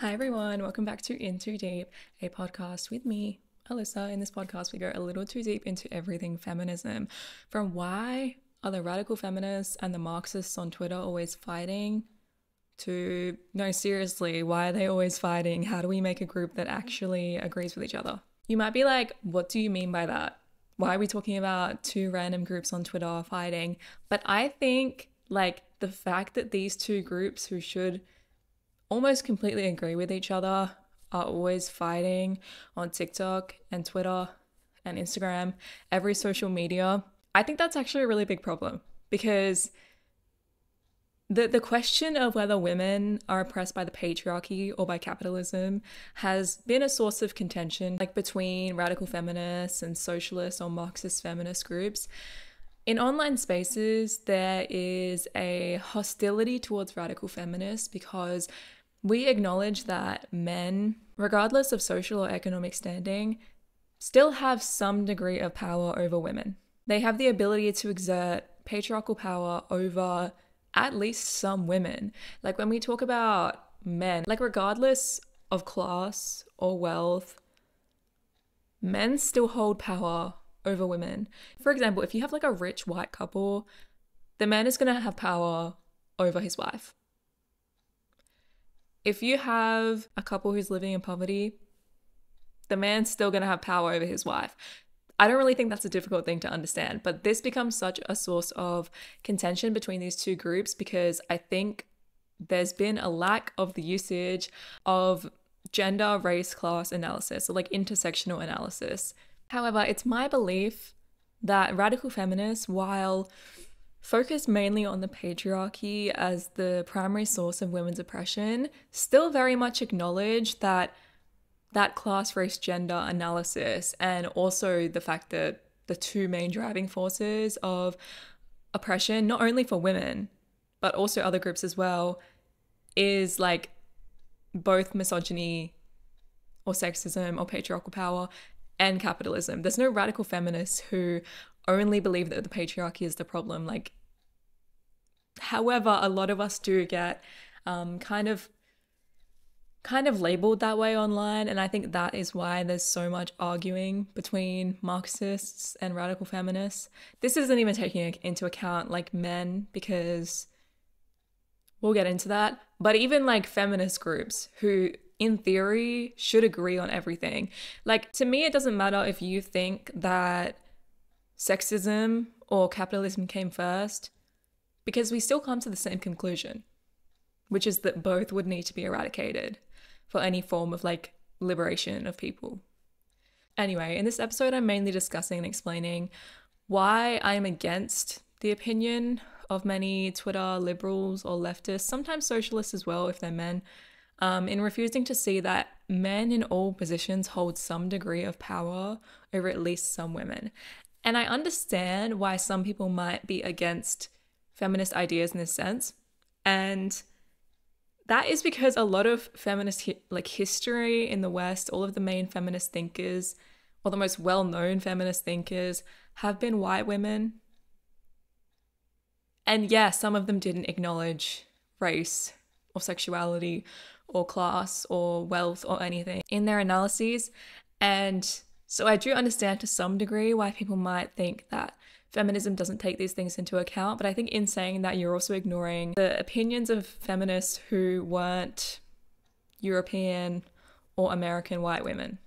Hi everyone, welcome back to In Too Deep, a podcast with me, Alyssa. In this podcast, we go a little too deep into everything feminism. From why are the radical feminists and the Marxists on Twitter always fighting, to, no, seriously, why are they always fighting? How do we make a group that actually agrees with each other? You might be like, what do you mean by that? Why are we talking about two random groups on Twitter fighting? But I think, the fact that these two groups who should almost completely agree with each other are always fighting on TikTok and Twitter and Instagram, every social media. I think that's actually a really big problem because the question of whether women are oppressed by the patriarchy or by capitalism has been a source of contention between radical feminists and socialist or Marxist feminist groups. In online spaces, there is a hostility towards radical feminists because we acknowledge that men, regardless of social or economic standing, still have some degree of power over women. They have the ability to exert patriarchal power over at least some women. When we talk about men, regardless of class or wealth, men still hold power over women. For example, if you have a rich white couple, the man is going to have power over his wife. If you have a couple who's living in poverty, the man's still going to have power over his wife. I don't really think that's a difficult thing to understand, but this becomes such a source of contention between these two groups because I think there's been a lack of the usage of gender, race, class analysis, or intersectional analysis. However, it's my belief that radical feminists, while focused mainly on the patriarchy as the primary source of women's oppression, still very much acknowledge that class, race, gender analysis, and also the fact that the two main driving forces of oppression, not only for women, but also other groups as well, is both misogyny or sexism or patriarchal power and capitalism. There's no radical feminists who only believe that the patriarchy is the problem. However, a lot of us do get kind of labeled that way online, and I think that is why there's so much arguing between Marxists and radical feminists. This isn't even taking into account men, because we'll get into that, but even feminist groups who in theory should agree on everything. To me, it doesn't matter if you think that sexism or capitalism came first, because we still come to the same conclusion, which is that both would need to be eradicated for any form of liberation of people. Anyway, in this episode, I'm mainly discussing and explaining why I am against the opinion of many Twitter liberals or leftists, sometimes socialists as well if they're men, in refusing to see that men in all positions hold some degree of power over at least some women. And I understand why some people might be against feminist ideas in this sense, and that is because a lot of feminist history in the West, all of the main feminist thinkers, or the most well-known feminist thinkers, have been white women. And yeah, some of them didn't acknowledge race or sexuality or class or wealth or anything in their analyses. And so I do understand to some degree why people might think that feminism doesn't take these things into account, but I think in saying that, you're also ignoring the opinions of feminists who weren't European or American white women,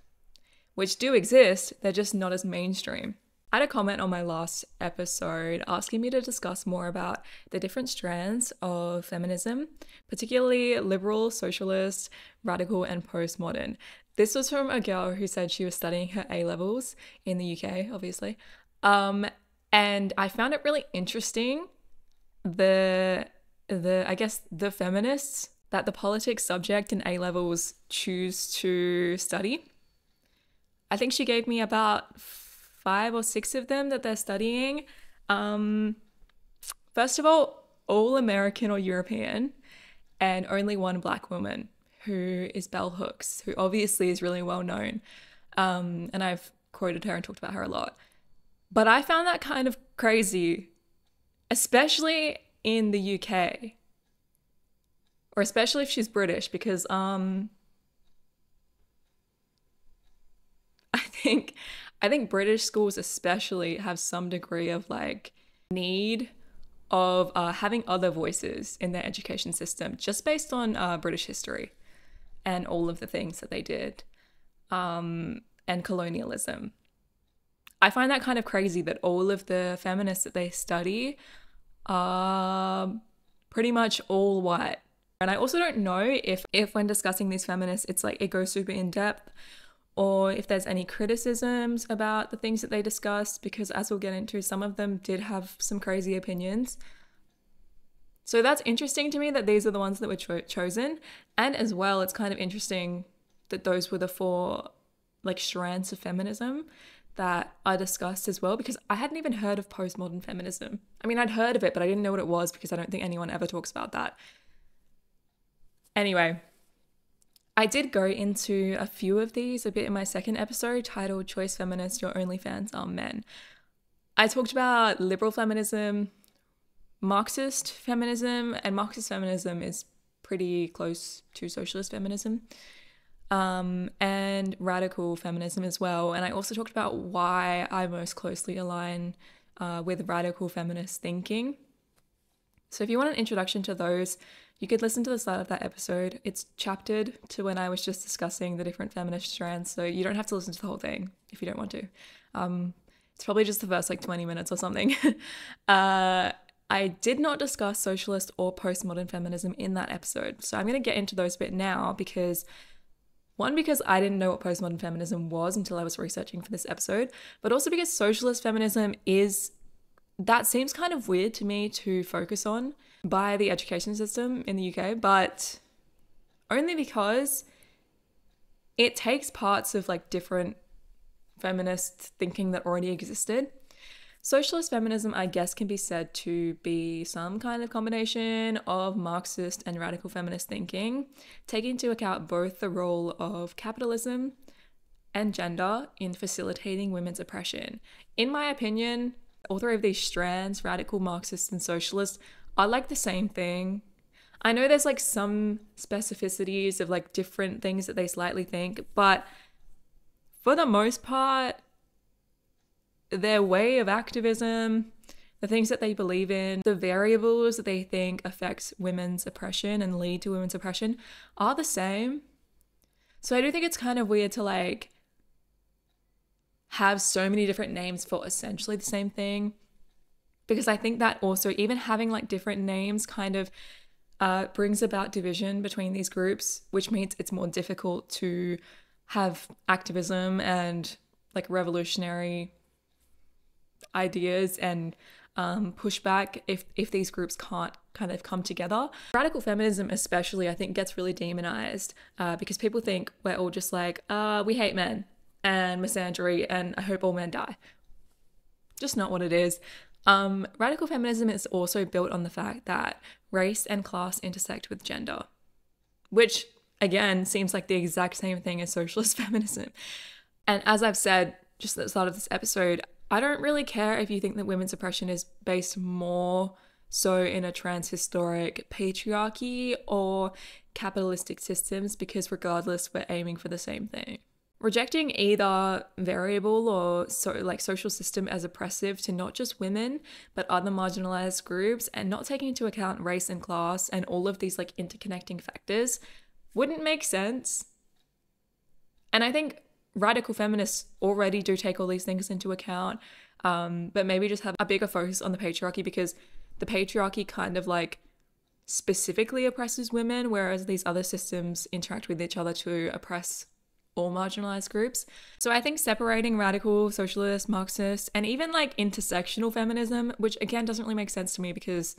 which do exist, they're just not as mainstream. I had a comment on my last episode asking me to discuss more about the different strands of feminism, particularly liberal, socialist, radical, and postmodern. This was from a girl who said she was studying her A-levels in the UK, obviously. And I found it really interesting, the feminists that the politics subject in A-levels choose to study. I think she gave me about 5 or 6 of them that they're studying. First of all American or European, and only one black woman, who is Bell Hooks, who obviously is really well known. And I've quoted her and talked about her a lot. But I found that kind of crazy, especially in the UK, or especially if she's British, because I think British schools especially have some degree of like need of having other voices in their education system, just based on British history and all of the things that they did, and colonialism. I find that kind of crazy that all of the feminists that they study are pretty much all white. And I also don't know if when discussing these feminists, it's like it goes super in depth, or if there's any criticisms about the things that they discuss, because as we'll get into, some of them did have some crazy opinions. So that's interesting to me that these are the ones that were chosen. And as well, it's kind of interesting that those were the 4 like strands of feminism that I discussed as well, because I hadn't even heard of postmodern feminism. I mean, I'd heard of it, but I didn't know what it was because I don't think anyone ever talks about that. Anyway, I did go into a few of these a bit in my second episode titled Choice Feminist, Your Only Fans Are Men. I talked about liberal feminism, Marxist feminism, and Marxist feminism is pretty close to socialist feminism, and radical feminism as well. And I also talked about why I most closely align with radical feminist thinking. So if you want an introduction to those, you could listen to the start of that episode. It's chaptered to when I was just discussing the different feminist strands, so you don't have to listen to the whole thing if you don't want to. It's probably just the first like 20 minutes or something. I did not discuss socialist or postmodern feminism in that episode, so I'm going to get into those a bit now because I didn't know what postmodern feminism was until I was researching for this episode, but also because socialist feminism that seems kind of weird to me to focus on by the education system in the UK, but only because it takes parts of like different feminist thinking that already existed. Socialist feminism, I guess, can be said to be some kind of combination of Marxist and radical feminist thinking, taking into account both the role of capitalism and gender in facilitating women's oppression. In my opinion, all 3 of these strands, radical, Marxist, and socialist, are like the same thing. I know there's like some specificities of like different things that they slightly think, but for the most part, their way of activism, the things that they believe in, the variables that they think affects women's oppression and lead to women's oppression are the same. So I do think it's kind of weird to like have so many different names for essentially the same thing, because I think that also even having like different names kind of brings about division between these groups, which means it's more difficult to have activism and like revolutionary ideas and pushback if these groups can't kind of come together. Radical feminism especially, I think, gets really demonized because people think we're all just like, we hate men and misandry and I hope all men die. Just not what it is. Radical feminism is also built on the fact that race and class intersect with gender, which again seems like the exact same thing as socialist feminism. And as I've said just at the start of this episode, I don't really care if you think that women's oppression is based more so in a transhistoric patriarchy or capitalistic systems, because regardless, we're aiming for the same thing. Rejecting either variable or social system as oppressive to not just women, but other marginalized groups, and not taking into account race and class and all of these like interconnecting factors wouldn't make sense. And I think radical feminists already do take all these things into account, but maybe just have a bigger focus on the patriarchy, because the patriarchy kind of like specifically oppresses women, whereas these other systems interact with each other to oppress all marginalized groups. So I think separating radical, socialist, Marxist, and even like intersectional feminism, which again doesn't really make sense to me because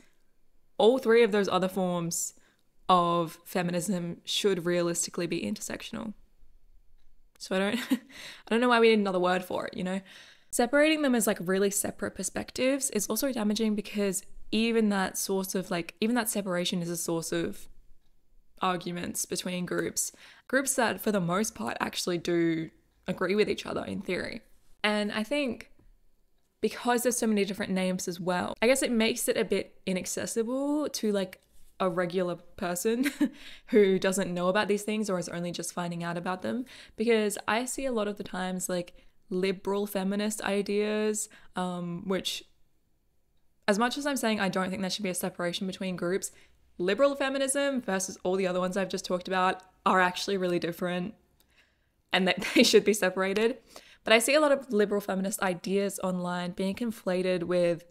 all 3 of those other forms of feminism should realistically be intersectional. So I don't know why we need another word for it, you know? Separating them as like really separate perspectives is also damaging, because even that separation is a source of arguments between groups that for the most part actually do agree with each other in theory. And I think because there's so many different names as well, I guess it makes it a bit inaccessible to like a regular person who doesn't know about these things or is only just finding out about them. Because I see a lot of the times like liberal feminist ideas, which, as much as I'm saying I don't think there should be a separation between groups, liberal feminism versus all the other ones I've just talked about are actually really different and that they should be separated. But I see a lot of liberal feminist ideas online being conflated with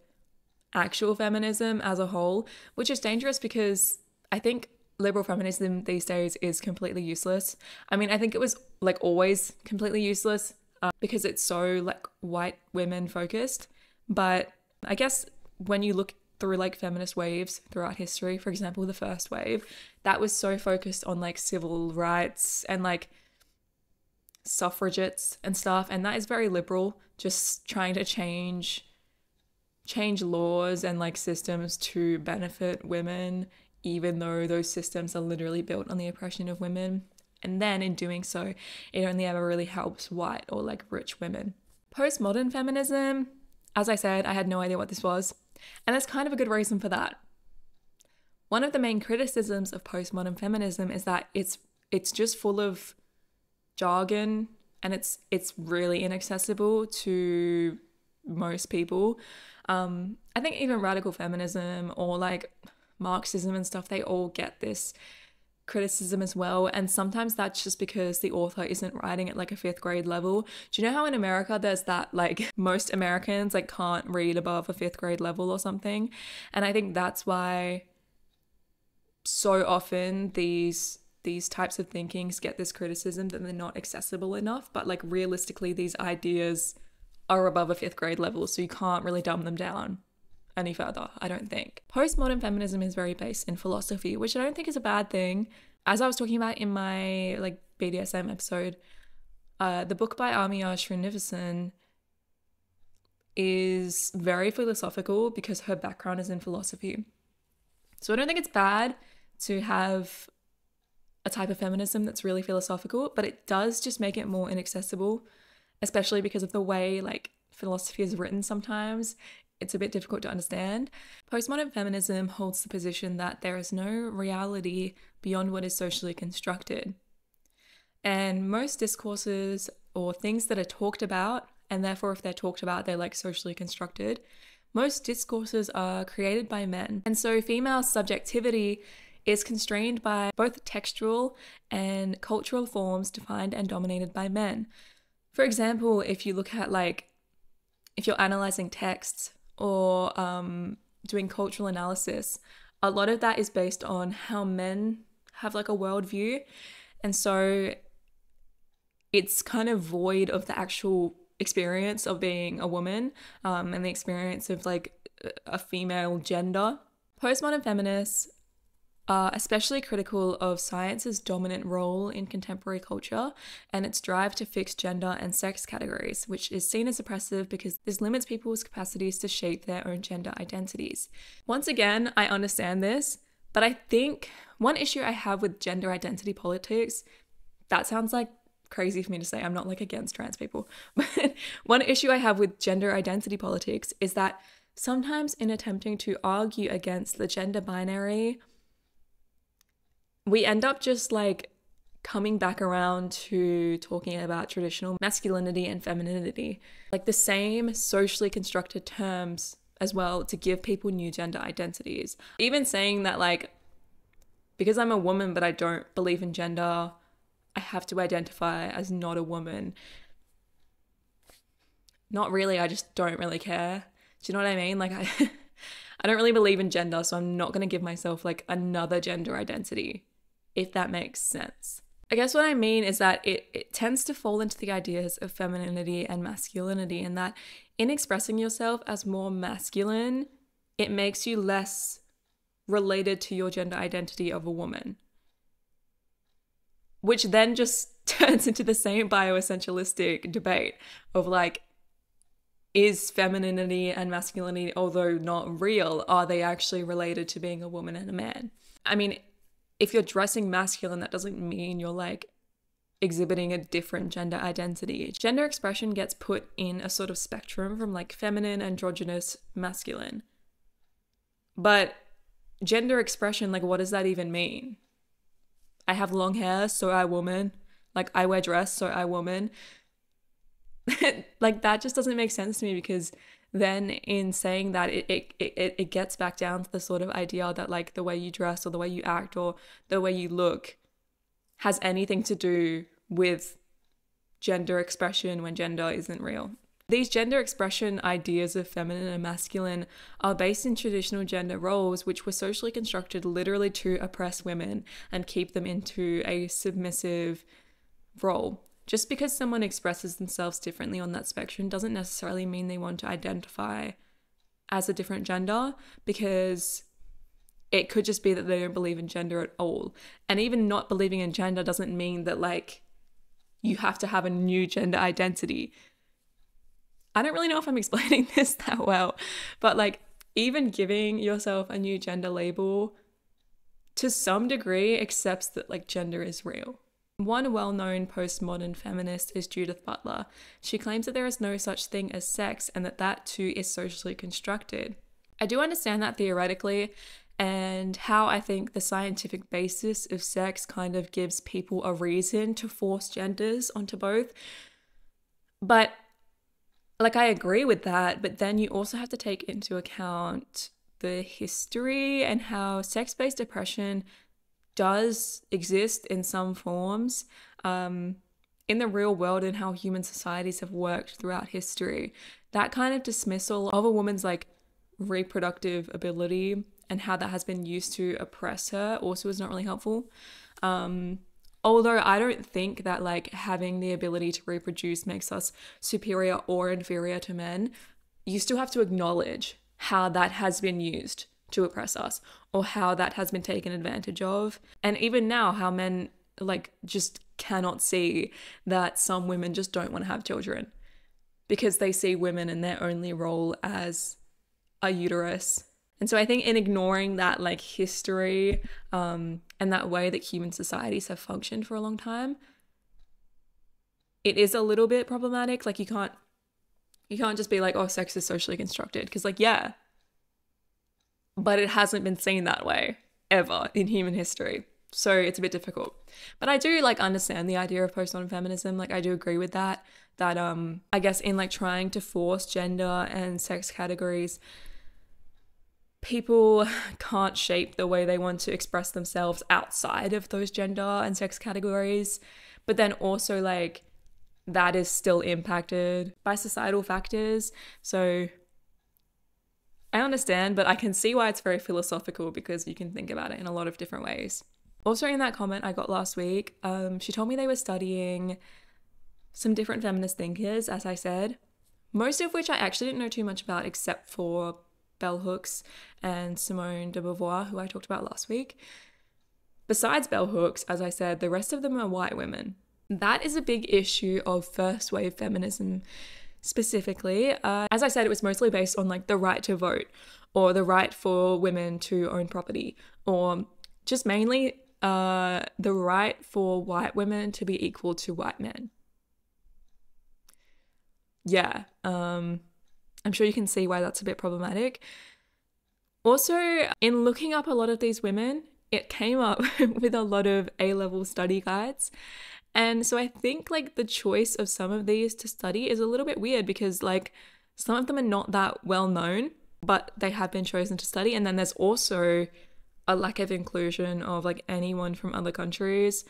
actual feminism as a whole, which is dangerous because I think liberal feminism these days is completely useless. I mean, I think it was like always completely useless because it's so like white women focused. But I guess when you look through like feminist waves throughout history, for example, the first wave, that was so focused on like civil rights and like suffragettes and stuff, and that is very liberal, just trying to change laws and like systems to benefit women, even though those systems are literally built on the oppression of women. And then in doing so, it only ever really helps white or like rich women. Postmodern feminism, as I said, I had no idea what this was, and there's kind of a good reason for that. One of the main criticisms of postmodern feminism is that it's just full of jargon and it's really inaccessible to most people. I think even radical feminism or like Marxism and stuff, they all get this criticism as well, and sometimes that's just because the author isn't writing at like a 5th grade level. Do you know how in America there's that like most Americans like can't read above a 5th grade level or something? And I think that's why so often these types of thinkings get this criticism that they're not accessible enough, but like realistically these ideas are above a 5th grade level, so you can't really dumb them down any further, I don't think. Postmodern feminism is very based in philosophy, which I don't think is a bad thing. As I was talking about in my like BDSM episode, the book by Amia Srinivasan is very philosophical because her background is in philosophy. So I don't think it's bad to have a type of feminism that's really philosophical, but it does just make it more inaccessible, especially because of the way like philosophy is written sometimes. It's a bit difficult to understand. Postmodern feminism holds the position that there is no reality beyond what is socially constructed. And most discourses or things that are talked about, and therefore if they're talked about, they're like socially constructed, most discourses are created by men. And so female subjectivity is constrained by both textual and cultural forms defined and dominated by men. For example, if you look at like, if you're analyzing texts or doing cultural analysis, a lot of that is based on how men have like a worldview. And so it's kind of void of the actual experience of being a woman and the experience of like a female gender. Postmodern feminists are especially critical of science's dominant role in contemporary culture and its drive to fix gender and sex categories, which is seen as oppressive because this limits people's capacities to shape their own gender identities. Once again, I understand this, but I think one issue I have with gender identity politics, that sounds like crazy for me to say, I'm not like against trans people, but one issue I have with gender identity politics is that sometimes in attempting to argue against the gender binary, we end up just like coming back around to talking about traditional masculinity and femininity, like the same socially constructed terms as well to give people new gender identities. Even saying that like, because I'm a woman but I don't believe in gender, I have to identify as not a woman. Not really, I just don't really care. Do you know what I mean? Like I don't really believe in gender, so I'm not going to give myself like another gender identity, if that makes sense. I guess what I mean is that it tends to fall into the ideas of femininity and masculinity, and that in expressing yourself as more masculine, it makes you less related to your gender identity of a woman. Which then just turns into the same bioessentialistic debate of like, is femininity and masculinity, although not real, are they actually related to being a woman and a man? I mean, if you're dressing masculine, that doesn't mean you're like exhibiting a different gender identity. Gender expression gets put in a sort of spectrum from like feminine, androgynous, masculine. But gender expression, like what does that even mean? I have long hair, so I woman. Like I wear dress, so I woman. Like that just doesn't make sense to me, because then in saying that it gets back down to the sort of idea that like the way you dress or the way you act or the way you look has anything to do with gender expression when gender isn't real. These gender expression ideas of feminine and masculine are based in traditional gender roles, which were socially constructed literally to oppress women and keep them into a submissive role. Just because someone expresses themselves differently on that spectrum doesn't necessarily mean they want to identify as a different gender, because it could just be that they don't believe in gender at all. And even not believing in gender doesn't mean that like you have to have a new gender identity. I don't really know if I'm explaining this that well, but like even giving yourself a new gender label to some degree accepts that like gender is real. One well-known postmodern feminist is Judith Butler. She claims that there is no such thing as sex and that too is socially constructed. I do understand that theoretically, and how I think the scientific basis of sex kind of gives people a reason to force genders onto both. But like I agree with that, but then you also have to take into account the history and how sex-based oppression does exist in some forms in the real world, and how human societies have worked throughout history. That kind of dismissal of a woman's like reproductive ability and how that has been used to oppress her also is not really helpful. Although I don't think that like having the ability to reproduce makes us superior or inferior to men, you still have to acknowledge how that has been used to oppress us, or how that has been taken advantage of. And even now, how men like just cannot see that some women just don't want to have children because they see women in their only role as a uterus. And so I think in ignoring that like history and that way that human societies have functioned for a long time, it is a little bit problematic. Like you can't just be like, oh, sex is socially constructed, because like, yeah, but it hasn't been seen that way ever in human history. So it's a bit difficult. But I do like understand the idea of postmodern feminism. Like I do agree with that I guess in like trying to force gender and sex categories, people can't shape the way they want to express themselves outside of those gender and sex categories. But then also like that is still impacted by societal factors. So I understand, but I can see why it's very philosophical, because you can think about it in a lot of different ways. Also in that comment I got last week, she told me they were studying some different feminist thinkers, as I said, most of which I actually didn't know too much about except for Bell Hooks and Simone de Beauvoir, who I talked about last week. Besides Bell Hooks, as I said, the rest of them are white women. That is a big issue of first wave feminism specifically. As I said, it was mostly based on like the right to vote, or the right for women to own property, or just mainly the right for white women to be equal to white men. Yeah, I'm sure you can see why that's a bit problematic. Also, in looking up a lot of these women, it came up with a lot of A-level study guides. And so I think like the choice of some of these to study is a little bit weird, because like some of them are not that well known, but they have been chosen to study. And then there's also a lack of inclusion of like anyone from other countries.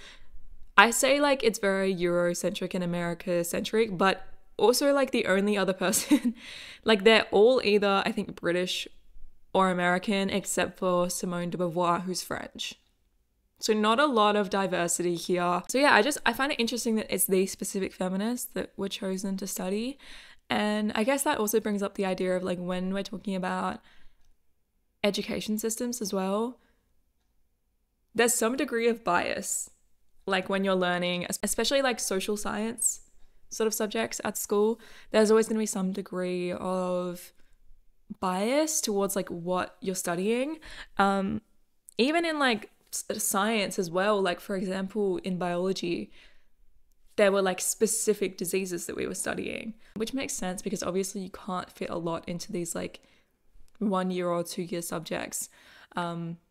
I say like it's very Eurocentric and America-centric, but also like the only other person, like they're all either I think British or American, except for Simone de Beauvoir, who's French. So not a lot of diversity here. So yeah, I find it interesting that it's these specific feminists that were chosen to study. And I guess that also brings up the idea of like when we're talking about education systems as well, there's some degree of bias. Like when you're learning, especially like social science sort of subjects at school, there's always going to be some degree of bias towards like what you're studying. Even in like science as well, like for example in biology, there were like specific diseases that we were studying, which makes sense because obviously you can't fit a lot into these like 1 year or 2 year subjects.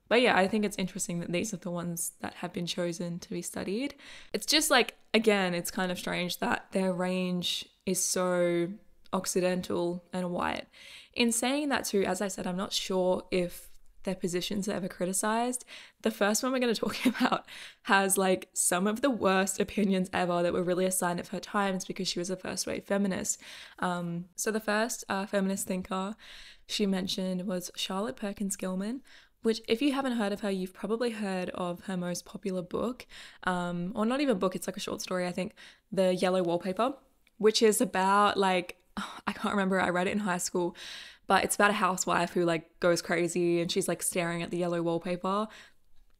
But yeah, I think it's interesting that these are the ones that have been chosen to be studied. It's just like, again, it's kind of strange that their range is so Occidental and white. In saying that too, as I said, I'm not sure if their positions are ever criticized. The first one we're going to talk about has like some of the worst opinions ever that were really a sign of her times because she was a first wave feminist. So the first feminist thinker she mentioned was Charlotte Perkins Gilman, which if you haven't heard of her, you've probably heard of her most popular book, or not even book, it's like a short story, I think, The Yellow Wallpaper, which is about like, I can't remember, I read it in high school, but it's about a housewife who like goes crazy and she's like staring at the yellow wallpaper.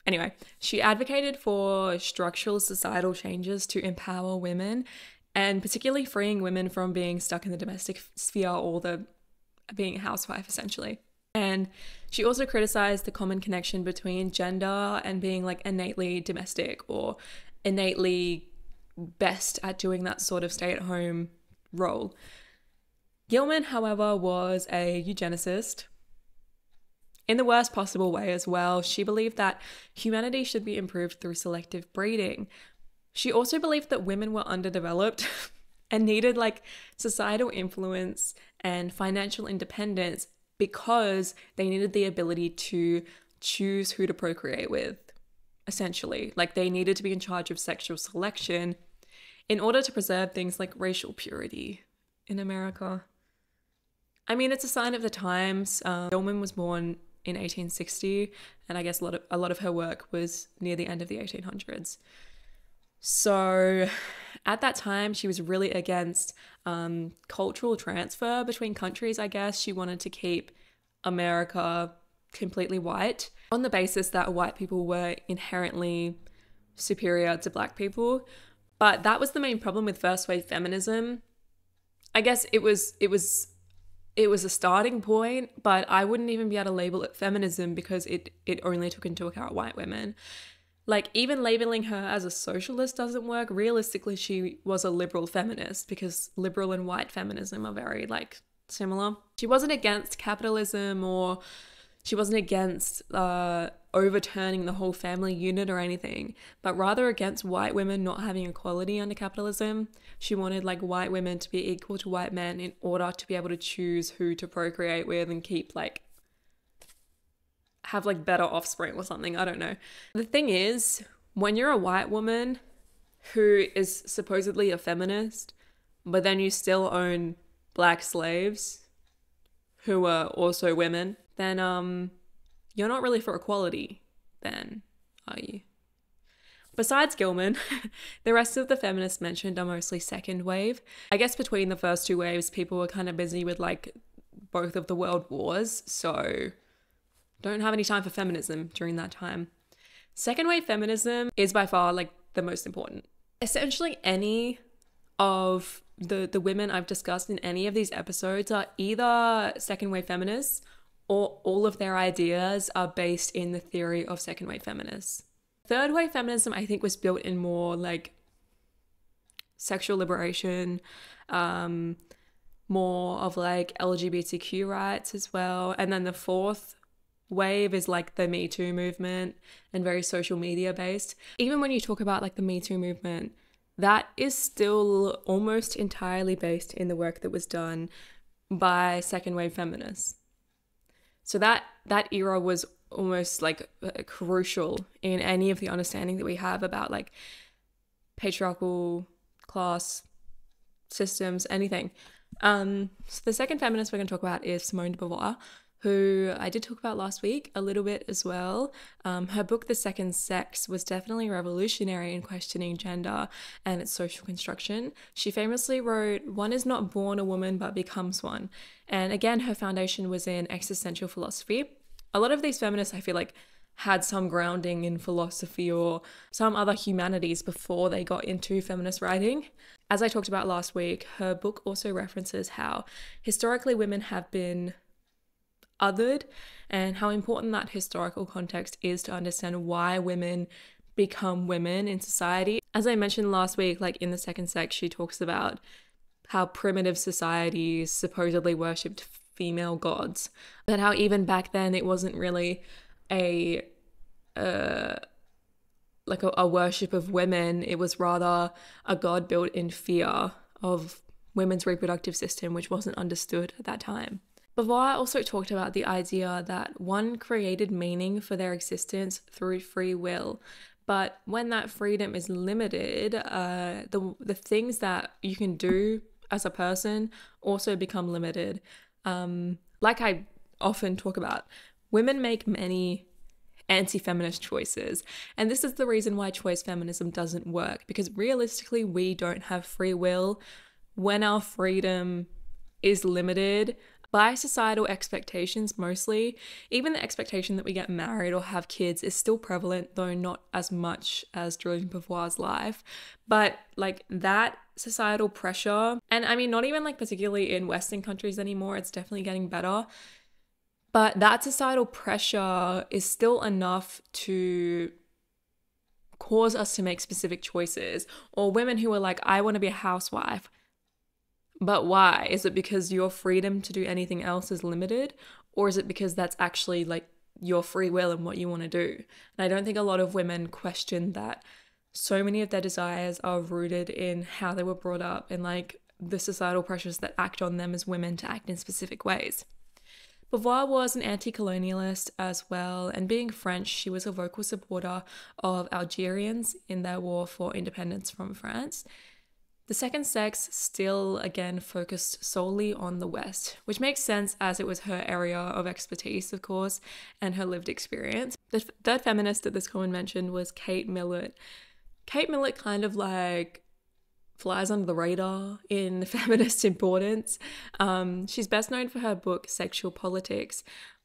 Anyway, she advocated for structural societal changes to empower women and particularly freeing women from being stuck in the domestic sphere or the being a housewife essentially. And she also criticized the common connection between gender and being like innately domestic or innately best at doing that sort of stay-at-home role. Gilman, however, was a eugenicist in the worst possible way as well. She believed that humanity should be improved through selective breeding. She also believed that women were underdeveloped and needed like societal influence and financial independence because they needed the ability to choose who to procreate with, essentially. Like they needed to be in charge of sexual selection in order to preserve things like racial purity in America. I mean, it's a sign of the times. Gilman was born in 1860, and I guess a lot of her work was near the end of the 1800s. So at that time, she was really against cultural transfer between countries, I guess. She wanted to keep America completely white on the basis that white people were inherently superior to black people. But that was the main problem with first wave feminism. I guess it was a starting point, but I wouldn't even be able to label it feminism because it only took into account white women. Like even labeling her as a socialist doesn't work. Realistically, she was a liberal feminist because liberal and white feminism are very like similar. She wasn't against capitalism or she wasn't against overturning the whole family unit or anything, but rather against white women not having equality under capitalism. She wanted like white women to be equal to white men in order to be able to choose who to procreate with and keep like have like better offspring or something. I don't know. The thing is, when you're a white woman who is supposedly a feminist, but then you still own black slaves who are also women, then you're not really for equality then, are you? Besides Gilman, the rest of the feminists mentioned are mostly second wave. I guess between the first two waves, people were kind of busy with like both of the world wars, so don't have any time for feminism during that time. Second wave feminism is by far like the most important. Essentially any of the women I've discussed in any of these episodes are either second wave feminists or all of their ideas are based in the theory of second wave feminists. Third wave feminism, I think, was built in more like sexual liberation, more of like LGBTQ rights as well. And then the fourth wave is like the Me Too movement and very social media based. Even when you talk about like the Me Too movement, that is still almost entirely based in the work that was done by second wave feminists. So that era was almost like crucial in any of the understanding that we have about like patriarchal class systems, anything. So the second feminist we're going to talk about is Simone de Beauvoir, who I did talk about last week a little bit as well. Her book, The Second Sex, was definitely revolutionary in questioning gender and its social construction. She famously wrote, "One is not born a woman but becomes one." And again, her foundation was in existential philosophy. A lot of these feminists, I feel like, had some grounding in philosophy or some other humanities before they got into feminist writing. As I talked about last week, her book also references how historically women have been othered and how important that historical context is to understand why women become women in society. As I mentioned last week, like in The Second Sex, she talks about how primitive societies supposedly worshipped female gods, but how even back then it wasn't really a worship of women. It was rather a god built in fear of women's reproductive system, which wasn't understood at that time. Beauvoir also talked about the idea that one created meaning for their existence through free will, but when that freedom is limited, the things that you can do as a person also become limited. Like I often talk about, women make many anti-feminist choices, and this is the reason why choice feminism doesn't work, because realistically we don't have free will when our freedom is limited by societal expectations mostly. Even the expectation that we get married or have kids is still prevalent, though not as much as during Beauvoir's life. But like that societal pressure, and I mean not even like particularly in Western countries anymore, it's definitely getting better, but that societal pressure is still enough to cause us to make specific choices. Or women who are like, I want to be a housewife. But why? Is it because your freedom to do anything else is limited? Or is it because that's actually like your free will and what you want to do? And I don't think a lot of women question that so many of their desires are rooted in how they were brought up and like the societal pressures that act on them as women to act in specific ways. Beauvoir was an anti-colonialist as well, and being French, she was a vocal supporter of Algerians in their war for independence from France. The second sex still, again, focused solely on the West, which makes sense as it was her area of expertise, of course, and her lived experience. The third feminist that this comment mentioned was Kate Millett. Kate Millett kind of like flies under the radar in feminist importance. She's best known for her book Sexual Politics,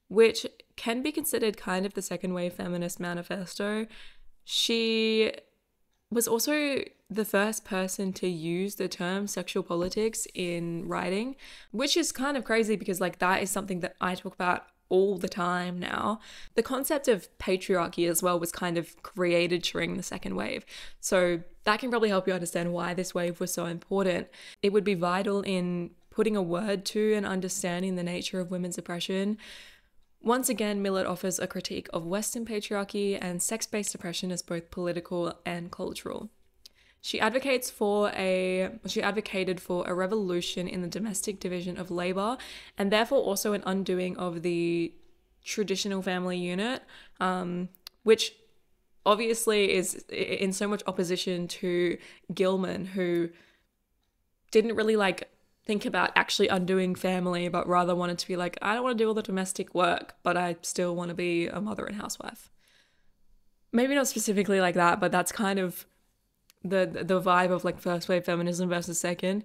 which can be considered kind of the second wave feminist manifesto. She was also the first person to use the term sexual politics in writing, which is kind of crazy because like that is something that I talk about all the time now. The concept of patriarchy as well was kind of created during the second wave. So that can probably help you understand why this wave was so important. It would be vital in putting a word to and understanding the nature of women's oppression. Once again, Millett offers a critique of Western patriarchy and sex-based oppression as both political and cultural. She advocated for a revolution in the domestic division of labor, and therefore also an undoing of the traditional family unit, which obviously is in so much opposition to Gilman, who didn't really like think about actually undoing family, but rather wanted to be like, I don't want to do all the domestic work, but I still want to be a mother and housewife. Maybe not specifically like that, but that's kind of the vibe of like first wave feminism versus second.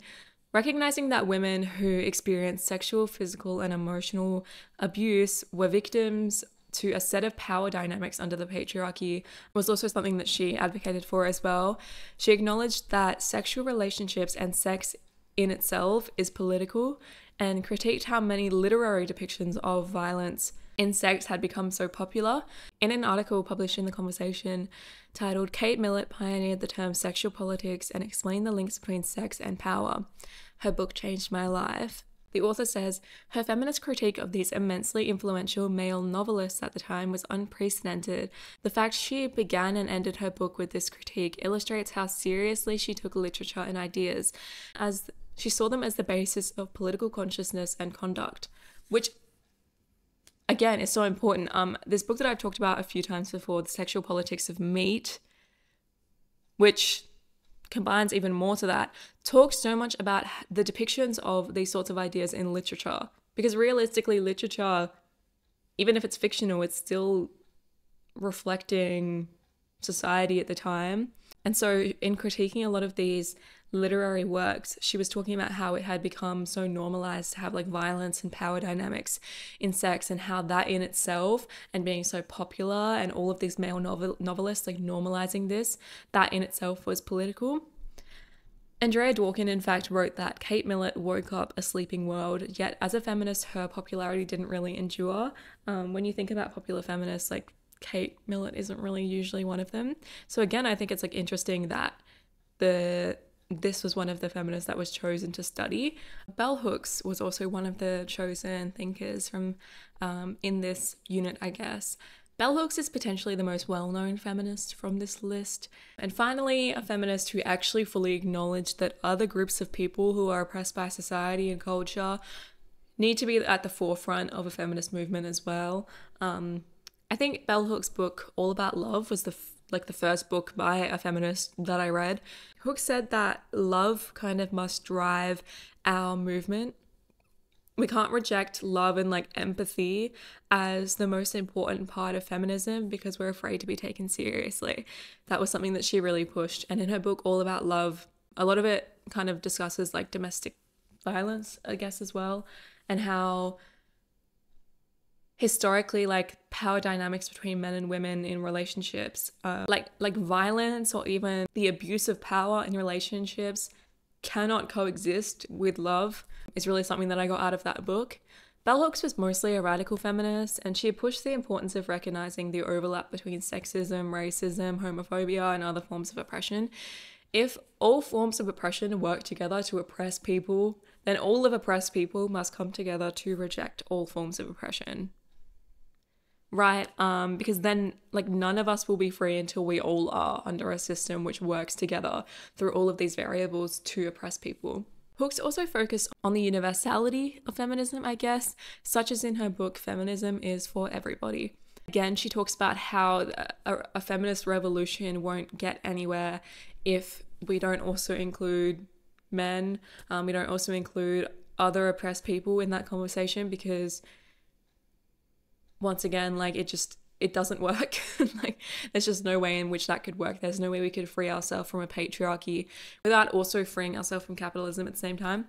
Recognizing that women who experienced sexual, physical, and emotional abuse were victims to a set of power dynamics under the patriarchy was also something that she advocated for as well. She acknowledged that sexual relationships and sex in itself is political, and critiqued how many literary depictions of violence in sex had become so popular. In an article published in The Conversation titled "Kate Millett Pioneered the Term Sexual Politics and Explained the Links Between Sex and Power. Her book changed my life," the author says, her feminist critique of these immensely influential male novelists at the time was unprecedented. The fact she began and ended her book with this critique illustrates how seriously she took literature and ideas, as she saw them as the basis of political consciousness and conduct, which again is so important. This book that I've talked about a few times before, The Sexual Politics of Meat, which combines even more to that, talks so much about the depictions of these sorts of ideas in literature. Because realistically, literature, even if it's fictional, it's still reflecting society at the time. And so in critiquing a lot of these literary works, she was talking about how it had become so normalized to have like violence and power dynamics in sex, and how that in itself, and being so popular, and all of these male novelists like normalizing this, that in itself was political. Andrea Dworkin, in fact, wrote that Kate Millett woke up a sleeping world, yet as a feminist, her popularity didn't really endure. When you think about popular feminists, like Kate Millett isn't really usually one of them. So again, I think it's like interesting that this was one of the feminists that was chosen to study. Bell Hooks was also one of the chosen thinkers from in this unit, I guess. Bell Hooks is potentially the most well-known feminist from this list. And finally, a feminist who actually fully acknowledged that other groups of people who are oppressed by society and culture need to be at the forefront of a feminist movement as well. I think Bell Hooks' book, All About Love, was the first book by a feminist that I read. Hooks said that love kind of must drive our movement. We can't reject love and like empathy as the most important part of feminism because we're afraid to be taken seriously. That was something that she really pushed. And in her book, All About Love, a lot of it kind of discusses like domestic violence, I guess, as well, and how historically like power dynamics between men and women in relationships, like violence or even the abuse of power in relationships cannot coexist with love is really something that I got out of that book. Bell Hooks was mostly a radical feminist, and she pushed the importance of recognizing the overlap between sexism, racism, homophobia, and other forms of oppression. If all forms of oppression work together to oppress people, then all of oppressed people must come together to reject all forms of oppression. Right? Because then like none of us will be free until we all are under a system which works together through all of these variables to oppress people. Hooks also focused on the universality of feminism, I guess, such as in her book, Feminism is for Everybody. Again, she talks about how a feminist revolution won't get anywhere if we don't also include men, we don't also include other oppressed people in that conversation, because once again, like it doesn't work. Like there's just no way in which that could work. There's no way we could free ourselves from a patriarchy without also freeing ourselves from capitalism at the same time.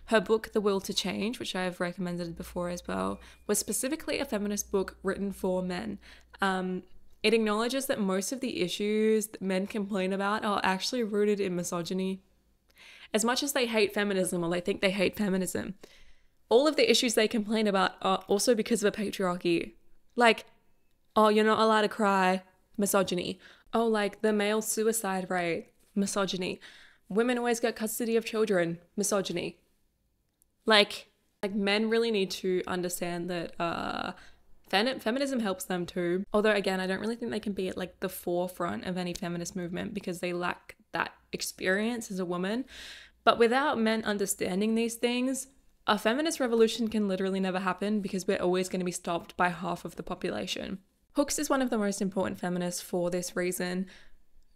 Her book, The Will to Change, which I've recommended before as well, was specifically a feminist book written for men. It acknowledges that most of the issues that men complain about are actually rooted in misogyny. As much as they hate feminism or they think they hate feminism, all of the issues they complain about are also because of a patriarchy. Like, oh, you're not allowed to cry, misogyny. Oh, like the male suicide rate, misogyny. Women always get custody of children, misogyny. Like men really need to understand that feminism helps them too. Although again, I don't really think they can be at like the forefront of any feminist movement because they lack that experience as a woman. But without men understanding these things, a feminist revolution can literally never happen because we're always going to be stopped by half of the population. Hooks is one of the most important feminists for this reason.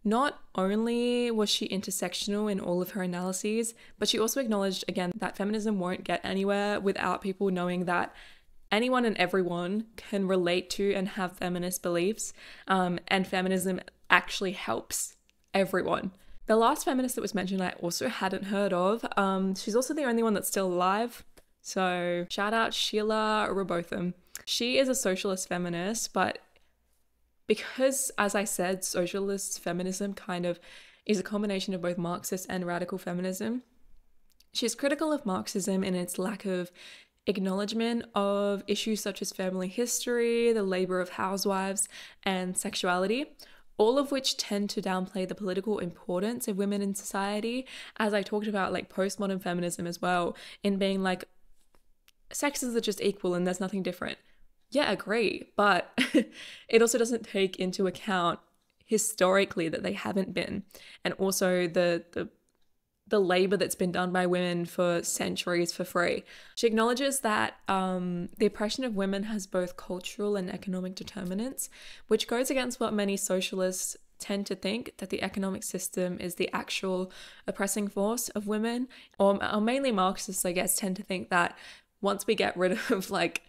Not only was she intersectional in all of her analyses, but she also acknowledged, again, that feminism won't get anywhere without people knowing that anyone and everyone can relate to and have feminist beliefs, and feminism actually helps everyone. The last feminist that was mentioned I also hadn't heard of. She's also the only one that's still alive. So shout out Sheila Robotham. She is a socialist feminist, but because, as I said, socialist feminism kind of is a combination of both Marxist and radical feminism, she's critical of Marxism in its lack of acknowledgement of issues such as family history, the labor of housewives, and sexuality, all of which tend to downplay the political importance of women in society, as I talked about, like postmodern feminism as well, in being like, sexes are just equal and there's nothing different. Yeah, agree, but it also doesn't take into account historically that they haven't been, and also the labor that's been done by women for centuries for free. She acknowledges that the oppression of women has both cultural and economic determinants, which goes against what many socialists tend to think, that the economic system is the actual oppressing force of women, or mainly Marxists, I guess, tend to think that once we get rid of like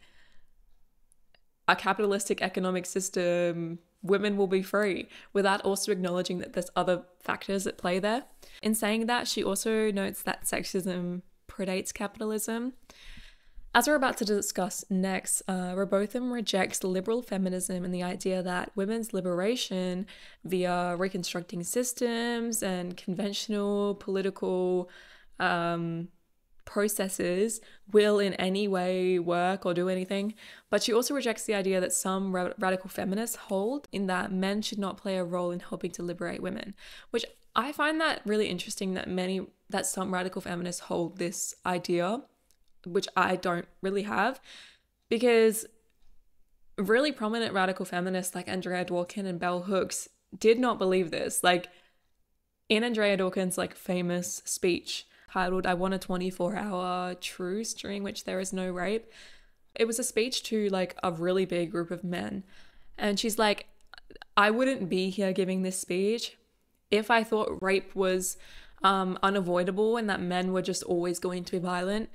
a capitalistic economic system, women will be free, without also acknowledging that there's other factors at play there. In saying that, she also notes that sexism predates capitalism. As we're about to discuss next, Robotham rejects liberal feminism and the idea that women's liberation via reconstructing systems and conventional political processes will in any way work or do anything. But she also rejects the idea that some radical feminists hold, in that men should not play a role in helping to liberate women, which I find that really interesting, that some radical feminists hold this idea, which I don't really have, because really prominent radical feminists like Andrea Dworkin and Bell Hooks did not believe this. Like, in Andrea Dworkin's like famous speech titled "I Want a 24-Hour Truce during which there is no rape," it was a speech to like a really big group of men, and she's like, I wouldn't be here giving this speech if I thought rape was unavoidable and that men were just always going to be violent.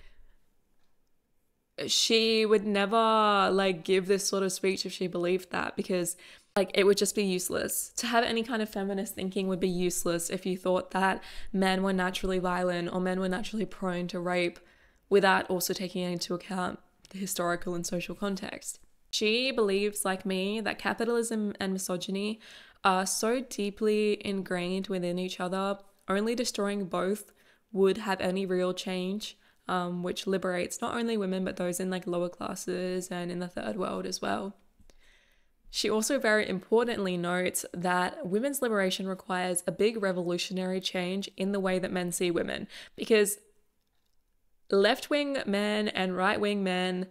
She would never like give this sort of speech if she believed that, because like it would just be useless. To have any kind of feminist thinking would be useless if you thought that men were naturally violent or men were naturally prone to rape without also taking into account the historical and social context. She believes, like me, that capitalism and misogyny are so deeply ingrained within each other, only destroying both would have any real change, which liberates not only women but those in like lower classes and in the third world as well. She also very importantly notes that women's liberation requires a big revolutionary change in the way that men see women, because left-wing men and right-wing men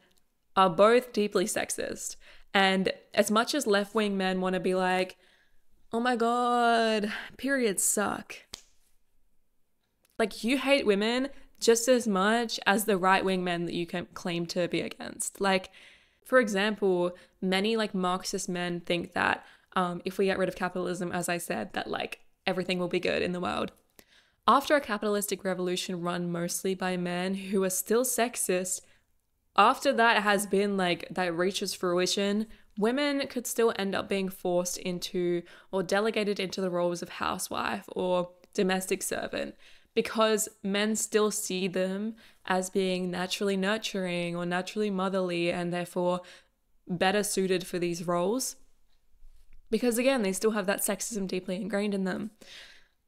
are both deeply sexist. And as much as left-wing men want to be like, oh my god, periods suck, like, you hate women just as much as the right-wing men that you can claim to be against. Like, for example, many like Marxist men think that if we get rid of capitalism, as I said, that like everything will be good in the world. After a capitalistic revolution run mostly by men who are still sexist, after that has been like, that reaches fruition, women could still end up being forced into or delegated into the roles of housewife or domestic servant, because men still see them as being naturally nurturing or naturally motherly and therefore better suited for these roles. Because again, they still have that sexism deeply ingrained in them.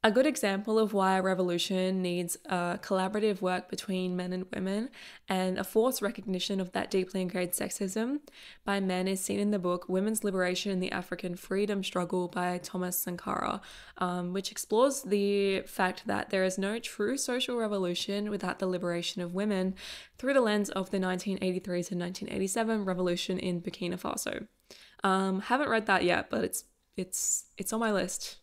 A good example of why a revolution needs collaborative work between men and women and a forced recognition of that deeply ingrained sexism by men is seen in the book Women's Liberation in the African Freedom Struggle by Thomas Sankara, which explores the fact that there is no true social revolution without the liberation of women through the lens of the 1983 to 1987 revolution in Burkina Faso. Haven't read that yet, but it's on my list.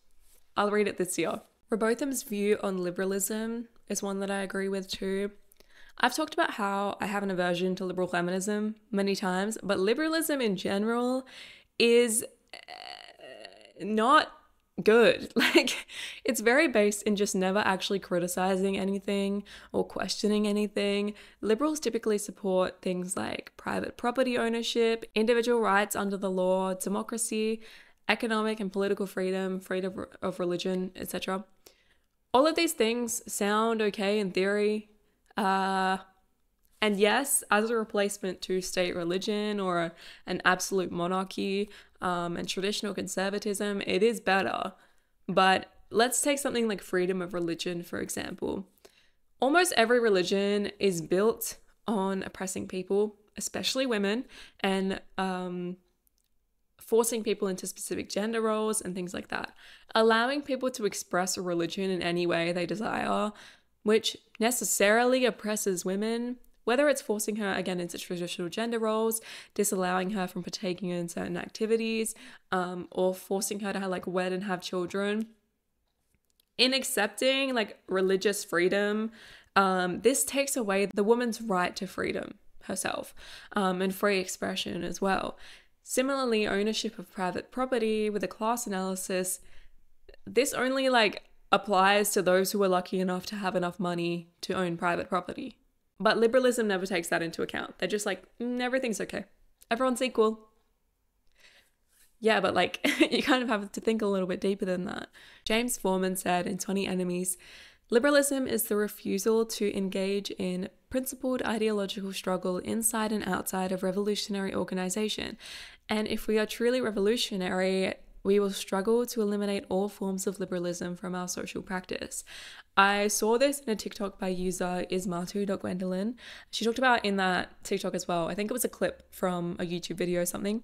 I'll read it this year. Robotham's view on liberalism is one that I agree with too. I've talked about how I have an aversion to liberal feminism many times, but liberalism in general is not good. Like, it's very based in just never actually criticizing anything or questioning anything. Liberals typically support things like private property ownership, individual rights under the law, democracy, economic and political freedom, freedom of religion, etc. All of these things sound okay in theory. And yes, as a replacement to state religion or an absolute monarchy and traditional conservatism, it is better. But let's take something like freedom of religion, for example. Almost every religion is built on oppressing people, especially women, and forcing people into specific gender roles and things like that. Allowing people to express a religion in any way they desire, which necessarily oppresses women, whether it's forcing her again into traditional gender roles, disallowing her from partaking in certain activities, or forcing her to like wed and have children. In accepting like religious freedom, this takes away the woman's right to freedom herself, and free expression as well. Similarly, ownership of private property with a class analysis, this only like applies to those who are lucky enough to have enough money to own private property. But liberalism never takes that into account. They're just like, everything's okay. Everyone's equal. Yeah, but like, you kind of have to think a little bit deeper than that. James Foreman said in 20 Enemies, liberalism is the refusal to engage in principled ideological struggle inside and outside of revolutionary organization. And if we are truly revolutionary, we will struggle to eliminate all forms of liberalism from our social practice. I saw this in a TikTok by user ismatu.gwendolyn. She talked about in that TikTok as well, I think it was a clip from a YouTube video or something,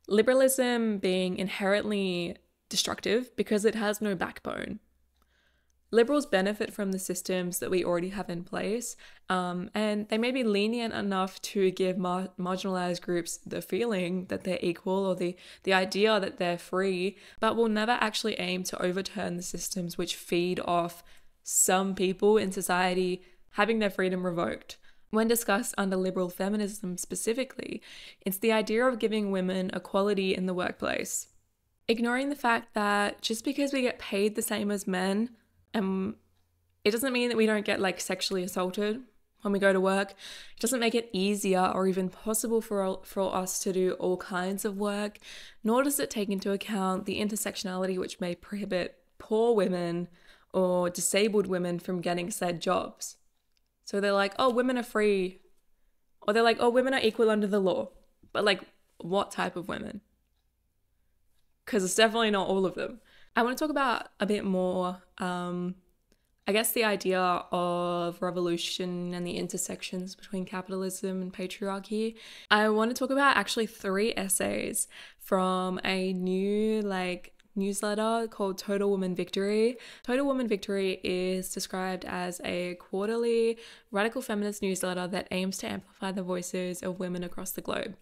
liberalism being inherently destructive because it has no backbone. Liberals benefit from the systems that we already have in place, and they may be lenient enough to give marginalized groups the feeling that they're equal, or the idea that they're free, but will never actually aim to overturn the systems which feed off some people in society having their freedom revoked. When discussed under liberal feminism specifically, it's the idea of giving women equality in the workplace, ignoring the fact that just because we get paid the same as men, it doesn't mean that we don't get like sexually assaulted when we go to work. It doesn't make it easier or even possible for us to do all kinds of work, nor does it take into account the intersectionality which may prohibit poor women or disabled women from getting said jobs. So they're like, oh, women are free. Or they're like, oh, women are equal under the law. But like, what type of women? Because it's definitely not all of them. I want to talk about a bit more, I guess, the idea of revolution and the intersections between capitalism and patriarchy. I want to talk about actually 3 essays from a new newsletter called Total Woman Victory. Total Woman Victory is described as a quarterly radical feminist newsletter that aims to amplify the voices of women across the globe.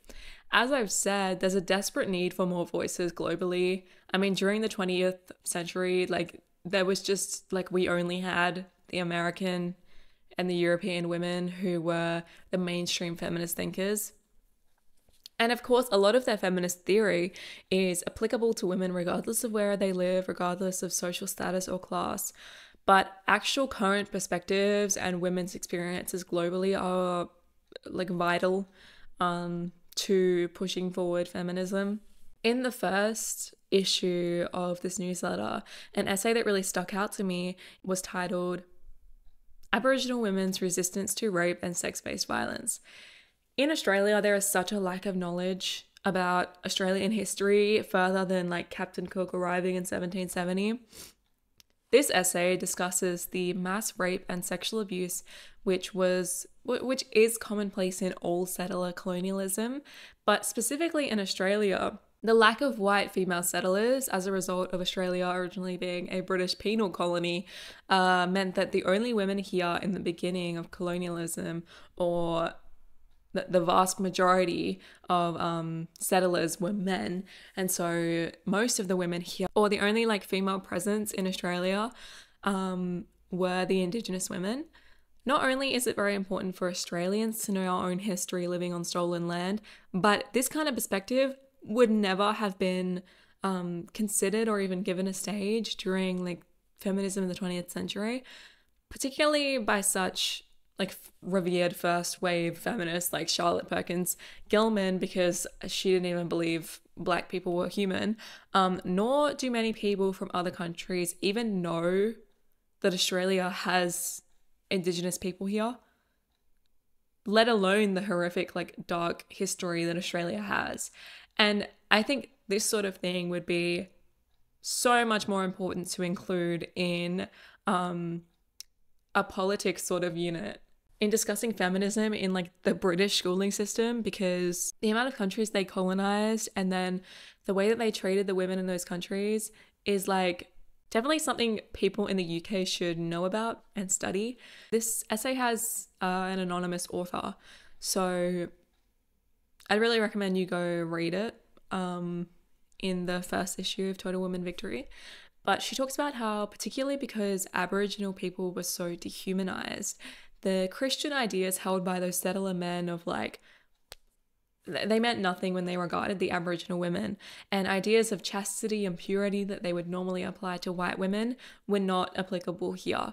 As I've said, there's a desperate need for more voices globally. I mean, during the 20th century, like, there was just like, we only had the American and the European women who were the mainstream feminist thinkers. And of course, a lot of their feminist theory is applicable to women regardless of where they live, regardless of social status or class. But actual current perspectives and women's experiences globally are like vital to pushing forward feminism. In the first issue of this newsletter, an essay that really stuck out to me was titled Aboriginal Women's Resistance to Rape and Sex-Based Violence. In Australia, there is such a lack of knowledge about Australian history further than like Captain Cook arriving in 1770. This essay discusses the mass rape and sexual abuse which is commonplace in all settler colonialism, but specifically in Australia. The lack of white female settlers as a result of Australia originally being a British penal colony meant that the only women here in the beginning of colonialism, or the vast majority of settlers, were men. And so most of the women here, or the only like female presence in Australia, were the Indigenous women. Not only is it very important for Australians to know our own history living on stolen land, but this kind of perspective would never have been considered or even given a stage during like feminism in the 20th century, particularly by such like revered first wave feminists like Charlotte Perkins Gilman, because she didn't even believe Black people were human. Nor do many people from other countries even know that Australia has Indigenous people here, let alone the horrific like dark history that Australia has. And I think this sort of thing would be so much more important to include in a politics sort of unit in discussing feminism in like the British schooling system, because the amount of countries they colonized and then the way that they treated the women in those countries is like definitely something people in the UK should know about and study. This essay has an anonymous author, so I'd really recommend you go read it in the first issue of Total Woman Victory. But she talks about how, particularly because Aboriginal people were so dehumanized, the Christian ideas held by those settler men of like, they meant nothing when they regarded the Aboriginal women, and ideas of chastity and purity that they would normally apply to white women were not applicable here.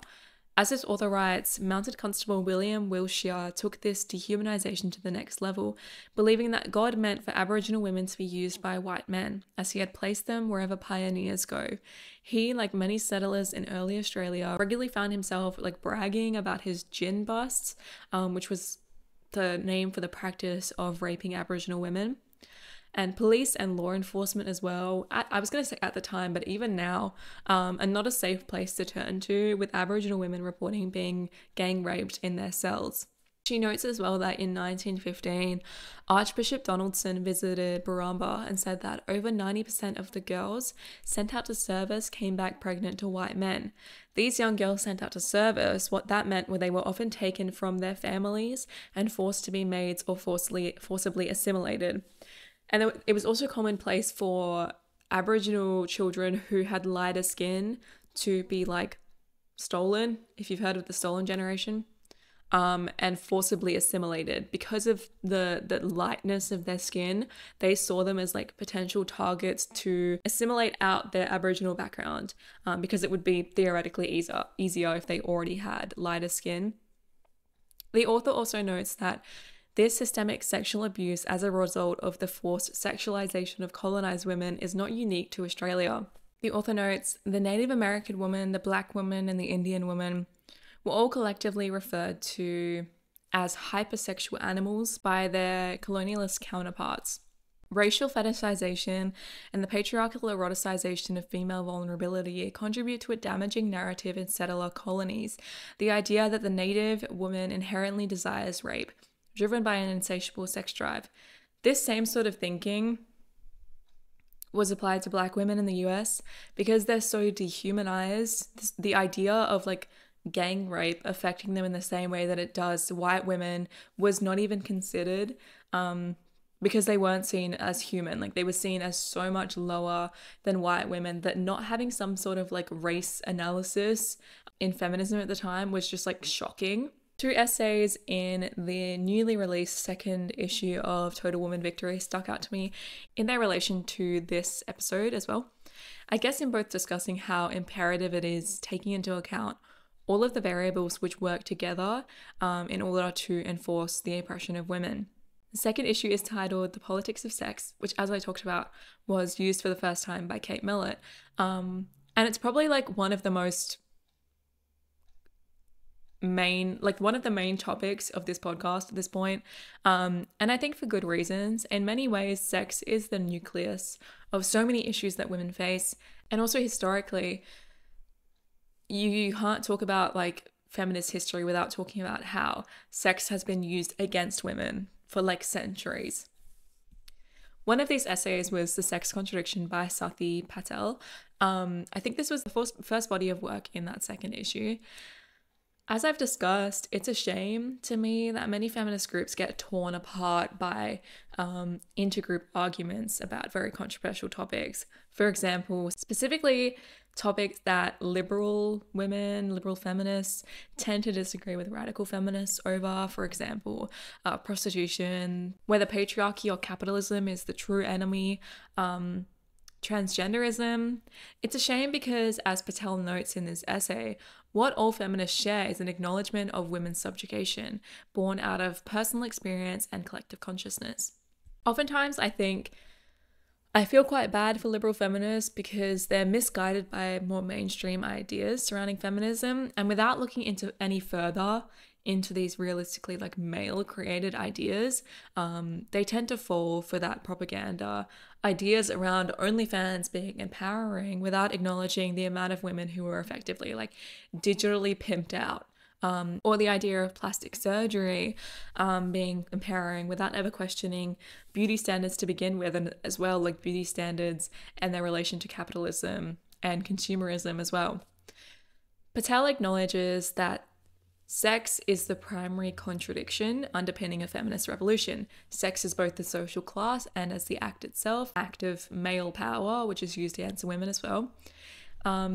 As this author writes, Mounted Constable William Wilshire took this dehumanization to the next level, believing that God meant for Aboriginal women to be used by white men, as he had placed them wherever pioneers go. He, like many settlers in early Australia, regularly found himself like bragging about his gin busts, which was the name for the practice of raping Aboriginal women. And police and law enforcement as well, I was going to say at the time, but even now, are not a safe place to turn to, with Aboriginal women reporting being gang raped in their cells. She notes as well that in 1915, Archbishop Donaldson visited Burumba and said that over 90% of the girls sent out to service came back pregnant to white men. These young girls sent out to service, what that meant were they were often taken from their families and forced to be maids or forcibly assimilated. And it was also commonplace for Aboriginal children who had lighter skin to be like stolen, if you've heard of the stolen generation. And forcibly assimilated because of the lightness of their skin. They saw them as like potential targets to assimilate out their Aboriginal background, because it would be theoretically easier if they already had lighter skin. The author also notes that this systemic sexual abuse as a result of the forced sexualization of colonized women is not unique to Australia. The author notes the Native American woman, the Black woman, and the Indian woman were all collectively referred to as hypersexual animals by their colonialist counterparts. Racial fetishization and the patriarchal eroticization of female vulnerability contribute to a damaging narrative in settler colonies. The idea that the native woman inherently desires rape, driven by an insatiable sex drive. This same sort of thinking was applied to Black women in the US because they're so dehumanized. The idea of like gang rape affecting them in the same way that it does white women was not even considered, because they weren't seen as human. Like they were seen as so much lower than white women that not having some sort of like race analysis in feminism at the time was just like shocking. Two essays in the newly released second issue of Total Woman Victory stuck out to me in their relation to this episode as well. I guess in both discussing how imperative it is taking into account all of the variables which work together in order to enforce the oppression of women. The second issue is titled The Politics of Sex, which, as I talked about, was used for the first time by Kate Millett. And it's probably like one of the main topics of this podcast at this point. And I think for good reasons. In many ways, sex is the nucleus of so many issues that women face. And also historically, you can't talk about like feminist history without talking about how sex has been used against women for like centuries. One of these essays was The Sex Contradiction by Sathi Patel. I think this was the first body of work in that second issue. As I've discussed, it's a shame to me that many feminist groups get torn apart by intergroup arguments about very controversial topics. For example, specifically topics that liberal women, liberal feminists tend to disagree with radical feminists over. For example, prostitution, whether patriarchy or capitalism is the true enemy, transgenderism. It's a shame because, as Patel notes in this essay, what all feminists share is an acknowledgement of women's subjugation, born out of personal experience and collective consciousness. Oftentimes, I feel quite bad for liberal feminists because they're misguided by more mainstream ideas surrounding feminism, and without looking into any further into these realistically like male-created ideas, they tend to fall for that propaganda. Ideas around OnlyFans being empowering without acknowledging the amount of women who are effectively like digitally pimped out. Or the idea of plastic surgery being empowering without ever questioning beauty standards to begin with, and as well like beauty standards and their relation to capitalism and consumerism as well. Patel acknowledges that sex is the primary contradiction underpinning a feminist revolution. Sex is both the social class and as the act itself, act of male power, which is used against women as well.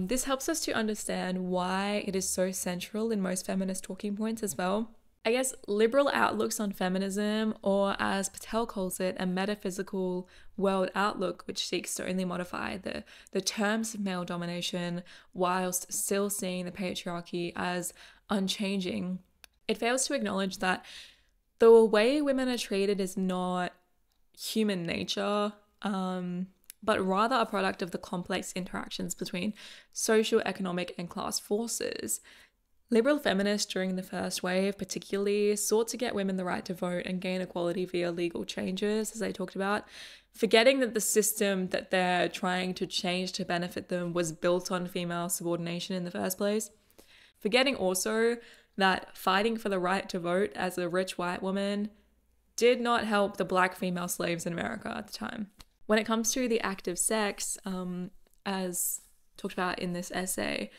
This helps us to understand why it is so central in most feminist talking points as well. I guess liberal outlooks on feminism, or as Patel calls it, a metaphysical world outlook which seeks to only modify the terms of male domination whilst still seeing the patriarchy as unchanging. It fails to acknowledge that the way women are treated is not human nature, but rather a product of the complex interactions between social, economic, and class forces. Liberal feminists during the first wave particularly sought to get women the right to vote and gain equality via legal changes, as I talked about, forgetting that the system that they're trying to change to benefit them was built on female subordination in the first place. Forgetting also that fighting for the right to vote as a rich white woman did not help the black female slaves in America at the time. When it comes to the act of sex, as talked about in this essay,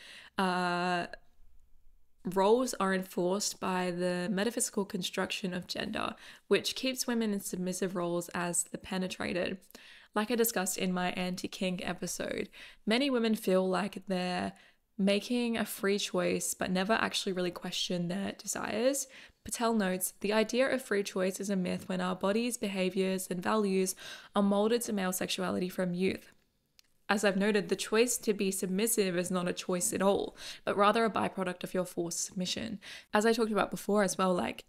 roles are enforced by the metaphysical construction of gender, which keeps women in submissive roles as the penetrated. Like I discussed in my anti-kink episode, many women feel like they're making a free choice but never actually really question their desires. Patel notes, the idea of free choice is a myth when our bodies, behaviors, and values are molded to male sexuality from youth. As I've noted, the choice to be submissive is not a choice at all, but rather a byproduct of your forced submission. As I talked about before as well, like,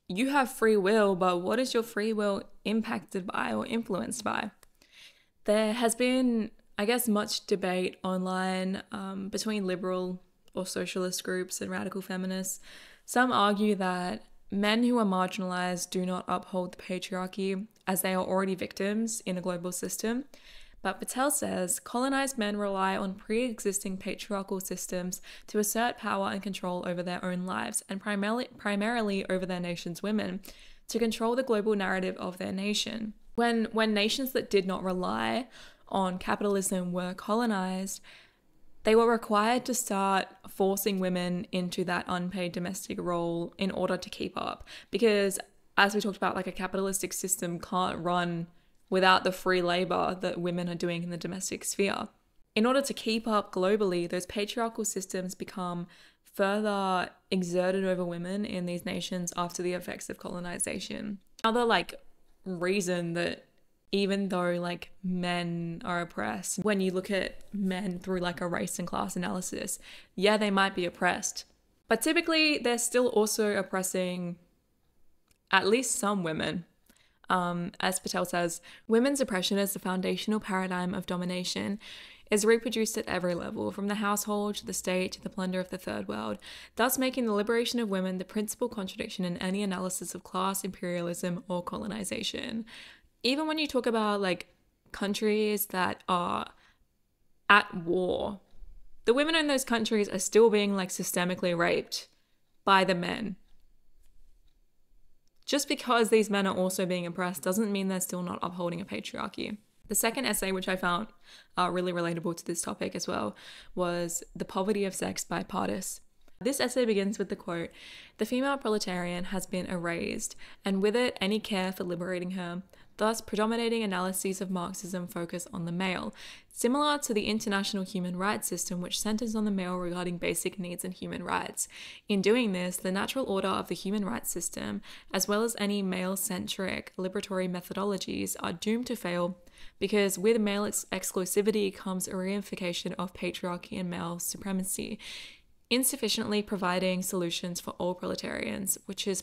you have free will, but what is your free will impacted by or influenced by? There has been, I guess, much debate online between liberal or socialist groups and radical feminists. Some argue that men who are marginalized do not uphold the patriarchy as they are already victims in a global system. But Patel says colonized men rely on pre-existing patriarchal systems to assert power and control over their own lives, and primarily over their nation's women, to control the global narrative of their nation. When nations that did not rely on capitalism were colonized, they were required to start forcing women into that unpaid domestic role in order to keep up. Because as we talked about, like, a capitalistic system can't run without the free labor that women are doing in the domestic sphere. In order to keep up globally, those patriarchal systems become further exerted over women in these nations after the effects of colonization. Another, like, reason that even though, like, men are oppressed, when you look at men through, like, a race and class analysis, yeah, they might be oppressed, but typically they're still also oppressing at least some women. As Patel says, women's oppression as the foundational paradigm of domination is reproduced at every level, from the household to the state to the plunder of the third world, thus making the liberation of women the principal contradiction in any analysis of class, imperialism, or colonization. Even when you talk about, like, countries that are at war, the women in those countries are still being, like, systemically raped by the men. Just because these men are also being oppressed doesn't mean they're still not upholding a patriarchy. The second essay, which I found really relatable to this topic as well, was The Poverty of Sex by Pardis. This essay begins with the quote, "The female proletarian has been erased, and with it any care for liberating her. Thus, predominating analyses of Marxism focus on the male, similar to the international human rights system, which centers on the male regarding basic needs and human rights. In doing this, the natural order of the human rights system, as well as any male-centric liberatory methodologies, are doomed to fail, because with male exclusivity comes a reification of patriarchy and male supremacy, insufficiently providing solutions for all proletarians, which is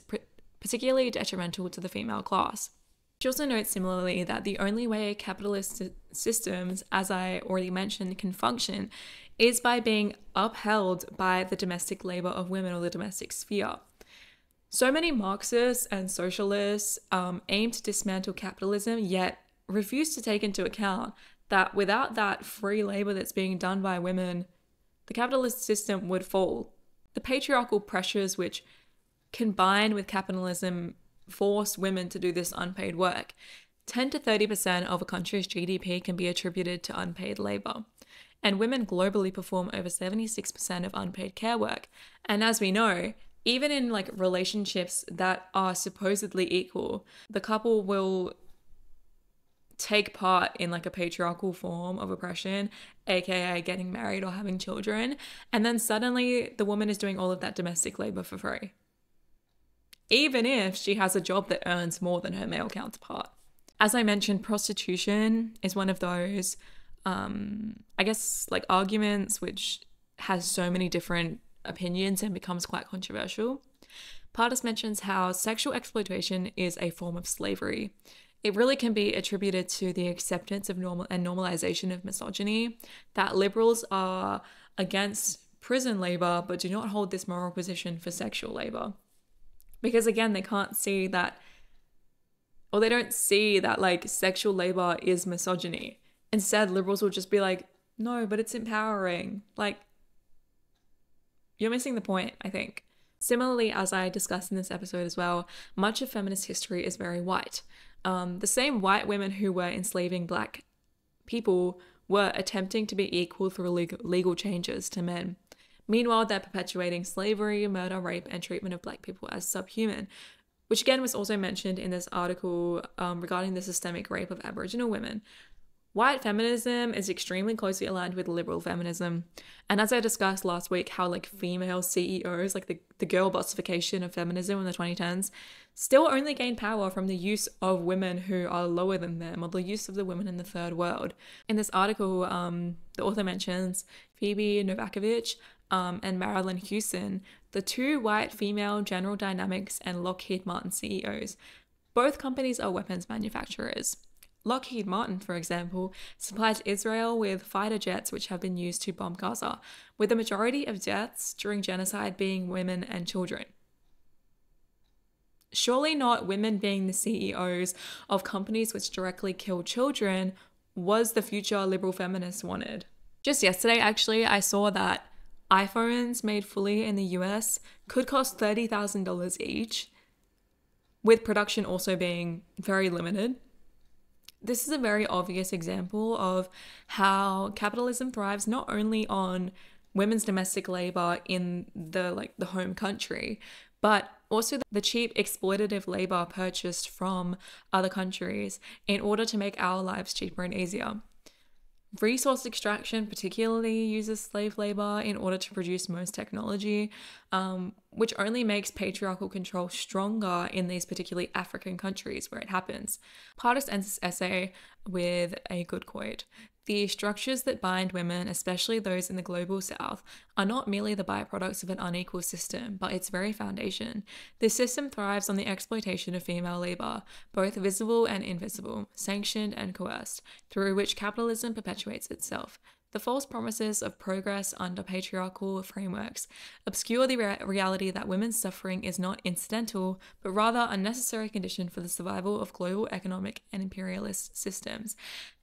particularly detrimental to the female class." She also notes similarly that the only way capitalist systems, as I already mentioned, can function is by being upheld by the domestic labor of women, or the domestic sphere. So many Marxists and socialists aim to dismantle capitalism, yet refuse to take into account that without that free labor that's being done by women, the capitalist system would fall. The patriarchal pressures which, combined with capitalism, force women to do this unpaid work. 10 to 30% of a country's GDP can be attributed to unpaid labor. And women globally perform over 76% of unpaid care work. And as we know, even in, like, relationships that are supposedly equal, the couple will take part in, like, a patriarchal form of oppression, aka getting married or having children, and then suddenly the woman is doing all of that domestic labor for free, even if she has a job that earns more than her male counterpart. As I mentioned, prostitution is one of those, I guess, like, arguments which has so many different opinions and becomes quite controversial. Pardis mentions how sexual exploitation is a form of slavery. It really can be attributed to the acceptance of normalization of misogyny, that liberals are against prison labor but do not hold this moral position for sexual labor. Because again, they can't see that, or they don't see that, like, sexual labor is misogyny. Instead, liberals will just be like, no, but it's empowering. Like, you're missing the point, I think. Similarly, as I discussed in this episode as well, much of feminist history is very white. The same white women who were enslaving black people were attempting to be equal through legal changes to men. Meanwhile, they're perpetuating slavery, murder, rape, and treatment of black people as subhuman, which again was also mentioned in this article regarding the systemic rape of Aboriginal women. White feminism is extremely closely aligned with liberal feminism. And as I discussed last week, how like female CEOs, like the girl bossification of feminism in the 2010s, still only gain power from the use of women who are lower than them, or the use of the women in the third world. In this article, the author mentions Phoebe Novakovic and Marilyn Hewson, the two white female General Dynamics and Lockheed Martin CEOs. Both companies are weapons manufacturers. Lockheed Martin, for example, supplies Israel with fighter jets which have been used to bomb Gaza, with the majority of deaths during genocide being women and children. Surely not women being the CEOs of companies which directly kill children was the future liberal feminists wanted. Just yesterday, actually, I saw that iPhones made fully in the US could cost $30,000 each, with production also being very limited. This is a very obvious example of how capitalism thrives not only on women's domestic labor in the home country, but also the cheap exploitative labor purchased from other countries in order to make our lives cheaper and easier. Resource extraction particularly uses slave labor in order to produce most technology, which only makes patriarchal control stronger in these particularly African countries where it happens. Partis ends this essay with a good quote: "The structures that bind women, especially those in the global south, are not merely the byproducts of an unequal system, but its very foundation. This system thrives on the exploitation of female labor, both visible and invisible, sanctioned and coerced, through which capitalism perpetuates itself. The false promises of progress under patriarchal frameworks obscure the reality that women's suffering is not incidental, but rather a necessary condition for the survival of global economic and imperialist systems.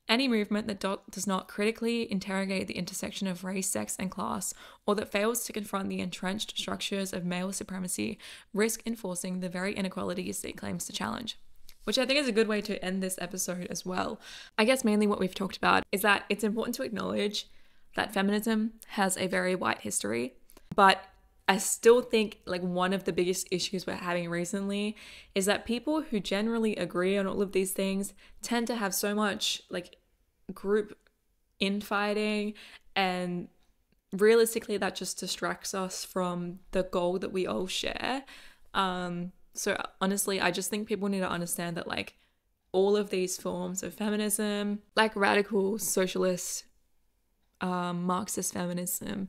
Any movement that does not critically interrogate the intersection of race, sex, and class, or that fails to confront the entrenched structures of male supremacy, risk enforcing the very inequalities it claims to challenge." Which I think is a good way to end this episode as well. I guess mainly what we've talked about is that it's important to acknowledge that feminism has a very white history, but I still think like one of the biggest issues we're having recently is that people who generally agree on all of these things tend to have so much like group infighting, and realistically that just distracts us from the goal that we all share. So honestly, I just think people need to understand that like all of these forms of feminism, like radical socialist, Marxist feminism,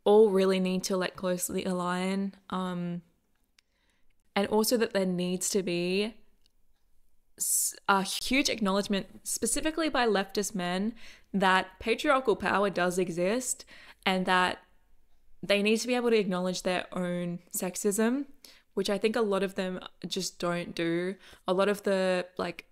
all really need to like closely align, and also that there needs to be a huge acknowledgement, specifically by leftist men, that patriarchal power does exist and that they need to be able to acknowledge their own sexism, which I think a lot of them just don't do. A lot of the like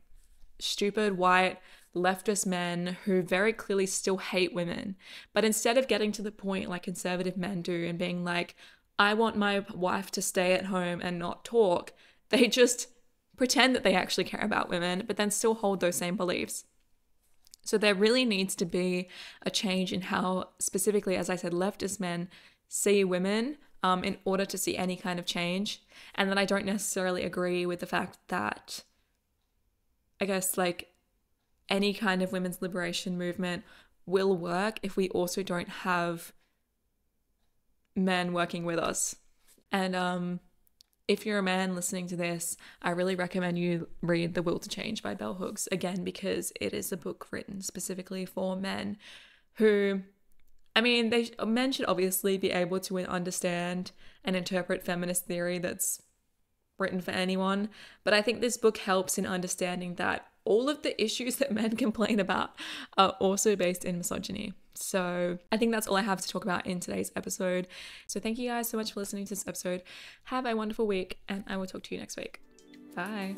stupid white leftist men who very clearly still hate women, but instead of getting to the point like conservative men do and being like, I want my wife to stay at home and not talk, they just pretend that they actually care about women, but then still hold those same beliefs. So there really needs to be a change in how, specifically, as I said, leftist men see women in order to see any kind of change. And then I don't necessarily agree with the fact that, I guess, like, any kind of women's liberation movement will work if we also don't have men working with us. And if you're a man listening to this, I really recommend you read The Will to Change by Bell Hooks, again, because it is a book written specifically for men who, I mean, men should obviously be able to understand and interpret feminist theory that's written for anyone, but I think this book helps in understanding that all of the issues that men complain about are also based in misogyny. So I think that's all I have to talk about in today's episode. So thank you guys so much for listening to this episode. Have a wonderful week, and I will talk to you next week. Bye.